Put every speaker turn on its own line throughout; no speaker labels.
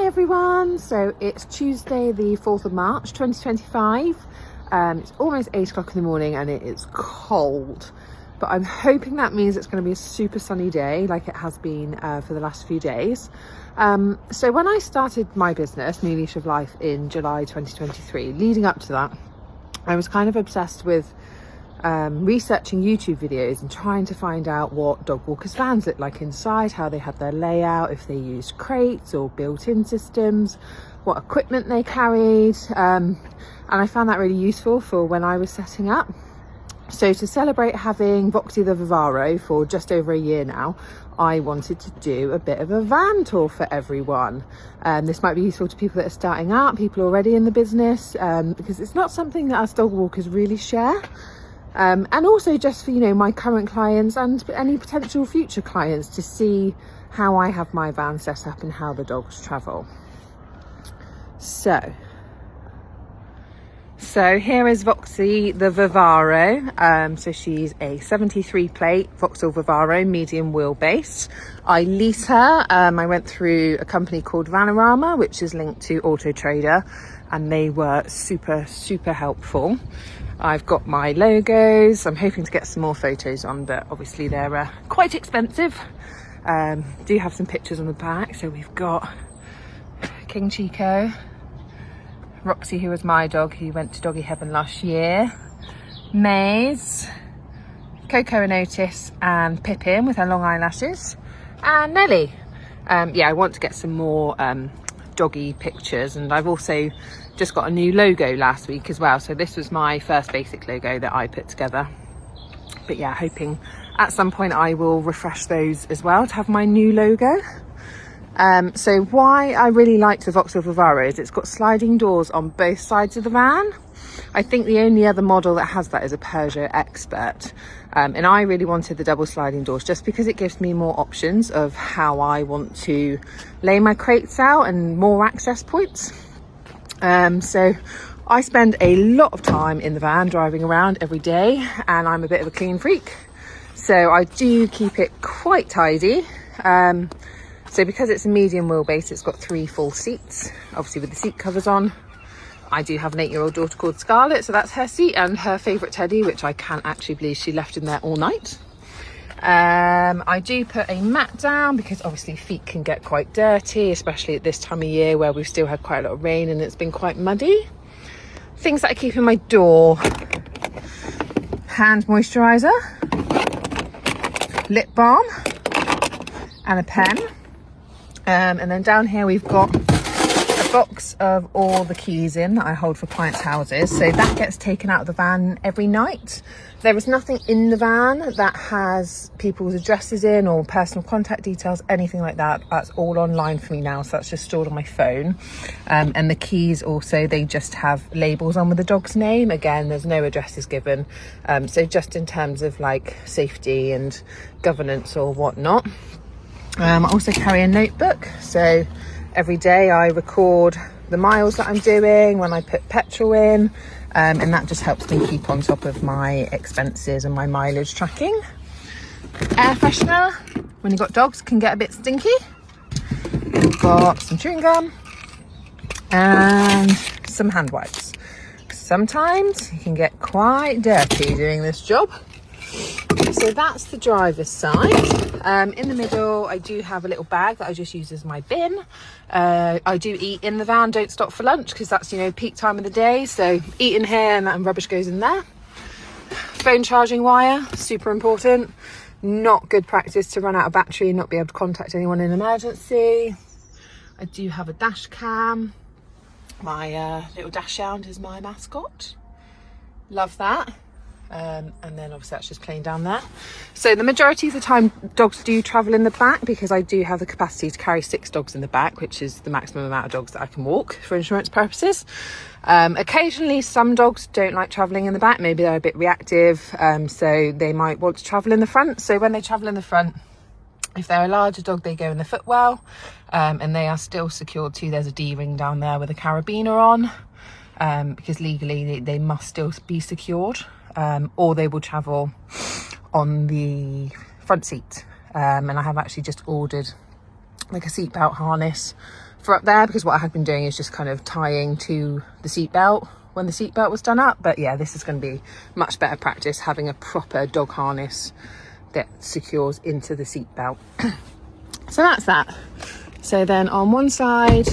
everyone, so it's Tuesday the 4th of March 2025. It's almost 8 o'clock in the morning and it is cold, but I'm hoping that means it's going to be a super sunny day like it has been for the last few days. So when I started my business, New Leash of Life, in July 2023, leading up to that, I was kind of obsessed with researching YouTube videos and trying to find out what dog walkers' vans looked like inside, how they had their layout, if they used crates or built-in systems, what equipment they carried, and I found that really useful for when I was setting up. So to celebrate having Voxy the Vivaro for just over a year now, I wanted to do a bit of a van tour for everyone. This might be useful to people that are starting up, people already in the business, because it's not something that us dog walkers really share. And also just for, my current clients and any potential future clients to see how I have my van set up and how the dogs travel. So here is Voxy the Vivaro. So she's a 73 plate Vauxhall Vivaro, medium wheelbase. I lease her. I went through a company called Vanarama, which is linked to Auto Trader, and they were super helpful. I've got my logos. I'm hoping to get some more photos on, but obviously they're quite expensive. Do have some pictures on the back. So we've got King Chico, Roxy, who was my dog, who went to Doggy Heaven last year, Maze, Coco and Otis, and Pippin with her long eyelashes, and Nelly. I want to get some more doggy pictures, and I've also just got a new logo last week as well. So this was my first basic logo that I put together. But yeah, hoping at some point I will refresh those as well to have my new logo. So why I really liked the Vauxhall Vivaro is it's got sliding doors on both sides of the van. I think the only other model that has that is a Peugeot Expert. And I really wanted the double sliding doors just because it gives me more options of how I want to lay my crates out and more access points. So I spend a lot of time in the van driving around every day, and I'm a bit of a clean freak. So I do keep it quite tidy. So because it's a medium wheelbase, it's got 3 full seats, obviously with the seat covers on. I do have an 8-year-old daughter called Scarlett, so that's her seat, and her favourite teddy, which I can't actually believe she left in there all night. I do put a mat down because obviously feet can get quite dirty, especially at this time of year where we've still had quite a lot of rain and it's been quite muddy. Things that I keep in my door: hand moisturiser, lip balm, and a pen. And then down here we've got a box of all the keys in that I hold for clients' houses. So that gets taken out of the van every night. There is nothing in the van that has people's addresses in or personal contact details, anything like that. That's all online for me now, so that's just stored on my phone. And the keys also, they just have labels on with the dog's name. Again, there's no addresses given. So just in terms of like safety and governance or whatnot. I also carry a notebook, so every day I record the miles that I'm doing, when I put petrol in, and that just helps me keep on top of my expenses and my mileage tracking. Air freshener, when you've got dogs, can get a bit stinky. We've got some chewing gum and some hand wipes. Sometimes you can get quite dirty doing this job. So that's the driver's side. In the middle, I do have a little bag that I just use as my bin. I do eat in the van, don't stop for lunch, because that's, peak time of the day. So eat in here and that rubbish goes in there. Phone charging wire, super important. Not good practice to run out of battery and not be able to contact anyone in emergency. I do have a dash cam. My little dash hound is my mascot. Love that. And then obviously that's just plain down there. So the majority of the time dogs do travel in the back because I do have the capacity to carry 6 dogs in the back, which is the maximum amount of dogs that I can walk for insurance purposes. Occasionally some dogs don't like traveling in the back, maybe they're a bit reactive, so they might want to travel in the front. So when they travel in the front, if they're a larger dog, they go in the footwell, and they are still secured too. There's a D-ring down there with a carabiner on, because legally they must still be secured. Or they will travel on the front seat. And I have actually just ordered like a seatbelt harness for up there, because what I had been doing is just kind of tying to the seat belt when the seat belt was done up. But yeah, this is going to be much better practice, having a proper dog harness that secures into the seat belt. So that's that. So then on one side,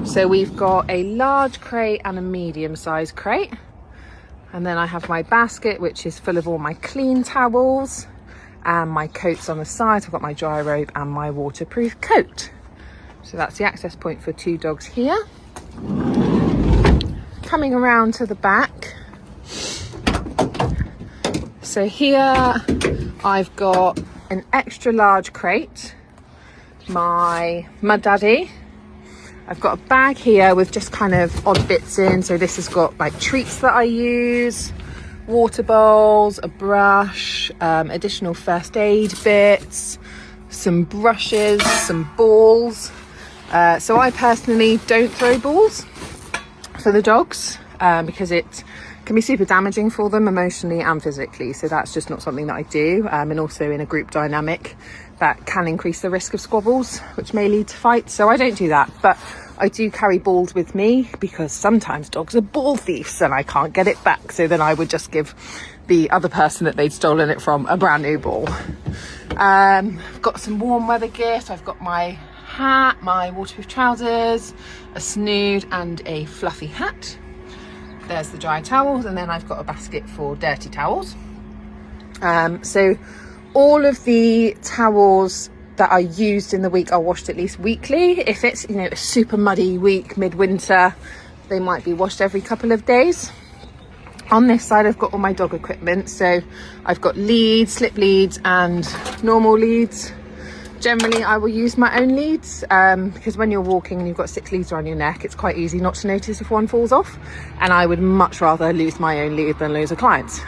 so we've got a large crate and a medium sized crate, and then I have my basket which is full of all my clean towels and my coats on the side. I've got my dry robe and my waterproof coat. So that's the access point for 2 dogs here. Coming around to the back, so here I've got an extra large crate, my Mud Daddy. I've got a bag here with just kind of odd bits in. So this has got like treats that I use, water bowls, a brush, additional first aid bits, some brushes, some balls. So I personally don't throw balls for the dogs because it can be super damaging for them emotionally and physically. So that's just not something that I do. And also in a group dynamic, that can increase the risk of squabbles, which may lead to fights. So I don't do that, but I do carry balls with me because sometimes dogs are ball thieves and I can't get it back. So then I would just give the other person that they'd stolen it from a brand new ball. I've got some warm weather gear. So I've got my hat, my waterproof trousers, a snood and a fluffy hat. There's the dry towels, and then I've got a basket for dirty towels. So all of the towels that are used in the week are washed at least weekly. If it's, you know, a super muddy week midwinter, they might be washed every couple of days. On this side I've got all my dog equipment. So I've got leads, slip leads and normal leads. Generally I will use my own leads because when you're walking and you've got 6 leads around your neck, it's quite easy not to notice if one falls off, and I would much rather lose my own lead than lose a client's.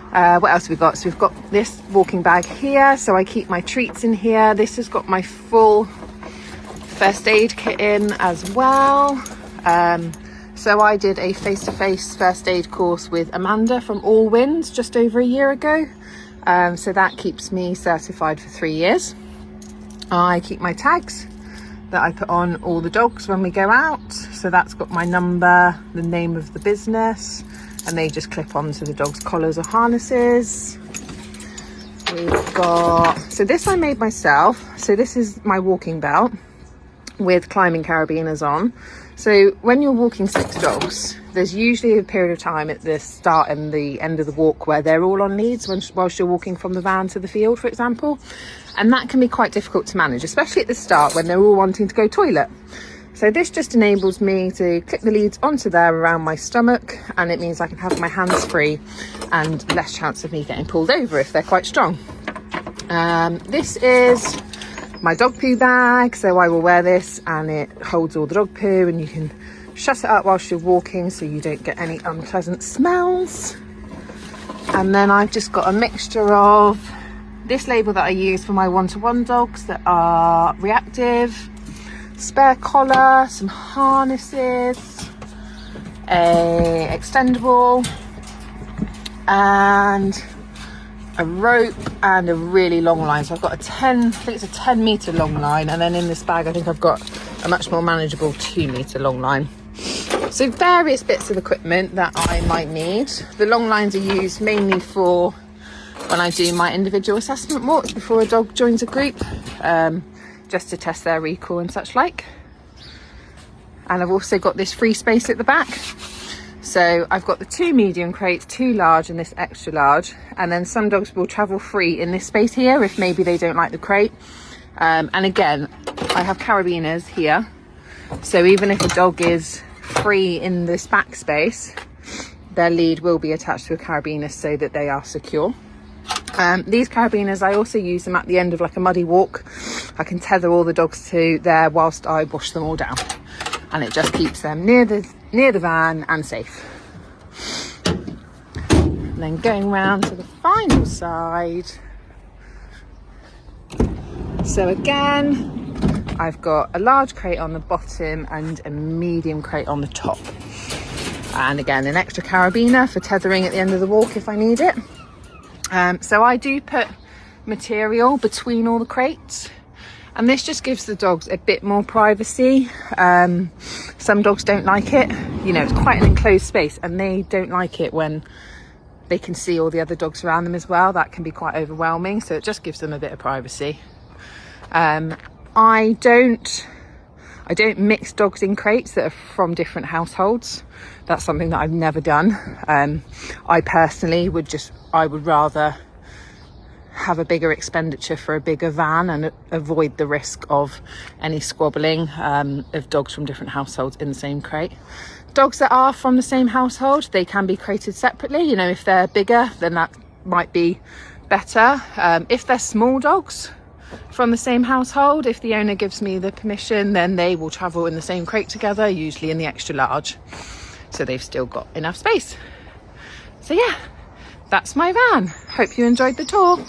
What else have we got? So we've got this walking bag here, so I keep my treats in here. This has got my full first aid kit in as well. So I did a face-to-face first aid course with Amanda from All Winds just over a year ago. So that keeps me certified for 3 years. I keep my tags that I put on all the dogs when we go out. So that's got my number, the name of the business, and they just clip onto the dog's collars or harnesses. We've got, so this I made myself. So this is my walking belt with climbing carabiners on. So when you're walking 6 dogs, there's usually a period of time at the start and the end of the walk where they're all on leads whilst you're walking from the van to the field, for example. And that can be quite difficult to manage, especially at the start when they're all wanting to go toilet. So this just enables me to clip the leads onto there around my stomach, and it means I can have my hands free and less chance of me getting pulled over if they're quite strong. This is my dog poo bag, so I will wear this and it holds all the dog poo, and you can shut it up whilst you're walking so you don't get any unpleasant smells. And then I've just got a mixture of this label that I use for my one-to-one dogs that are reactive, spare collar, some harnesses, a extendable, and a rope and a really long line. So I've got I think it's a 10 meter long line, and then in this bag I think I've got a much more manageable 2 meter long line. So various bits of equipment that I might need. The long lines are used mainly for when I do my individual assessment walks before a dog joins a group, just to test their recall and such like. And I've also got this free space at the back. So I've got the 2 medium crates, 2 large and this extra large. And then some dogs will travel free in this space here if maybe they don't like the crate. And again, I have carabiners here. So even if a dog is free in this back space, their lead will be attached to a carabiner so that they are secure. These carabiners, I also use them at the end of like a muddy walk. I can tether all the dogs to there whilst I wash them all down, and it just keeps them near the van and safe. And then going round to the final side. So again, I've got a large crate on the bottom and a medium crate on the top. And again, an extra carabiner for tethering at the end of the walk if I need it. So I do put material between all the crates, And this just gives the dogs a bit more privacy. Some dogs don't like it. You know, it's quite an enclosed space, and they don't like it when they can see all the other dogs around them as well. That can be quite overwhelming, so it just gives them a bit of privacy. I don't mix dogs in crates that are from different households. That's something that I've never done. I personally would rather have a bigger expenditure for a bigger van and avoid the risk of any squabbling of dogs from different households in the same crate. Dogs that are from the same household, they can be crated separately. You know, if they're bigger, then that might be better. If they're small dogs from the same household, if the owner gives me the permission, then they will travel in the same crate together, usually in the extra large, so they've still got enough space. So yeah, that's my van. Hope you enjoyed the tour.